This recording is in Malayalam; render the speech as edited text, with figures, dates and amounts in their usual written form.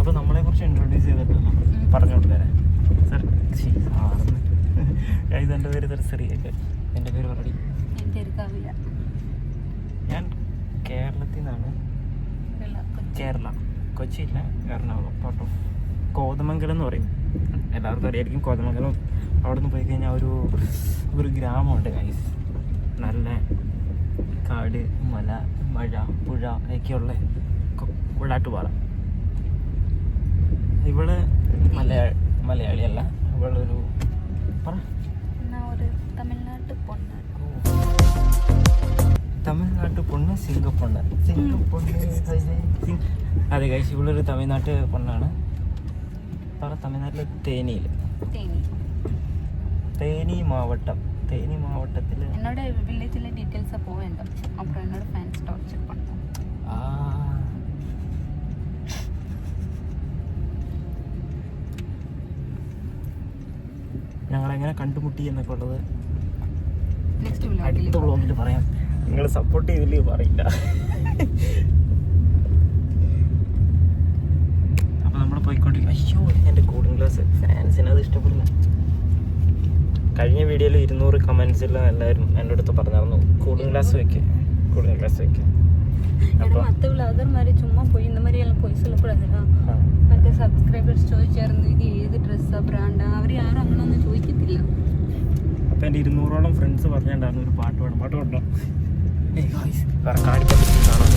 അപ്പോൾ നമ്മളെക്കുറിച്ച് ഇൻട്രൊഡ്യൂസ് ചെയ്തിട്ടല്ലോ പറഞ്ഞോട്ട് തരാം സർ. ഇതെൻ്റെ പേര് ദർശറിയൊക്കെ. എൻ്റെ പേര് പറടി. ഞാൻ കേരളത്തിൽ നിന്നാണ്. കേരള, കൊച്ചിയില്ല, എറണാകുളം, പാർട്ട് ഓഫ് കോതമംഗലം എന്ന് പറയും. എല്ലാവർക്കും അറിയായിരിക്കും കോതമംഗലം. അവിടെ നിന്ന് പോയി കഴിഞ്ഞാൽ ഒരു ഗ്രാമമുണ്ട് ഗൈസ്. നല്ല കാട്, മല, മഴ, പുഴ ഒക്കെയുള്ള വെള്ളാട്ടുപാറ. ഇവള് മലയാളിയല്ല, ഇവളൊരു തമിഴ്നാട്ട് പൊണ്ണ്, സിംഗപ്പൊണ്ണ്. അതെ കഴിച്ച് ഇവളൊരു തമിഴ്നാട്ട് പൊണ്ണാണ്. തമിഴ്നാട്ടിലെ തേനി മാവട്ടത്തിൽ എന്നോട് വില്ലേജിലെ ഡീറ്റെയിൽസ് പോവേണ്ട. അപ്പുറം എന്നോട് ഫാൻസ് ടോർച്ചർ പண்றாங்க. ഞങ്ങളെങ്ങനെ കണ്ടുമുട്ടി എന്നൊക്കെ ഉള്ളത് അടുത്ത വ്ളോഗിൽ പറയാം. നിങ്ങൾ സപ്പോർട്ട് ചെയ്തില്ലേ പറയില്ല. അപ്പോൾ നമ്മൾ പോയിക്കൊണ്ടിരിക്കും. അയ്യോ, എൻ്റെ കൂളിംഗ് ഗ്ലാസ് ഫാൻസിന് അത് ഇഷ്ടപ്പെടില്ല. കഴിഞ്ഞ വീഡിയോയിൽ 200 കമൻസിലും എല്ലാവരും എൻ്റെ അടുത്ത് പറഞ്ഞായിരുന്നു കൂളിംഗ് ഗ്ലാസ് വയ്ക്കുക. അപ്പോൾ மற்ற വ്ളോഗർമാർ ചുമ്മാ പോയി இந்த மாதிரி எல்லாம் போய் சொல்லக்கூடாதுடா. മറ്റേ സബ്സ്ക്രൈബേഴ്സ് ചോദിച്ചായിരുന്നു ഇത് ഏത് ഡ്രസ്സാ ബ്രാൻഡാ. അവർ ആരും അങ്ങനെ ഒന്നും ചോദിക്കത്തില്ല. അപ്പോൾ എൻ്റെ 200ഓളം ഫ്രണ്ട്സ് പറഞ്ഞിട്ടുണ്ടായിരുന്നു ഒരു പാട്ട് പാടണം. വേറെ കാണിക്കാൻ പറ്റും കാണാൻ.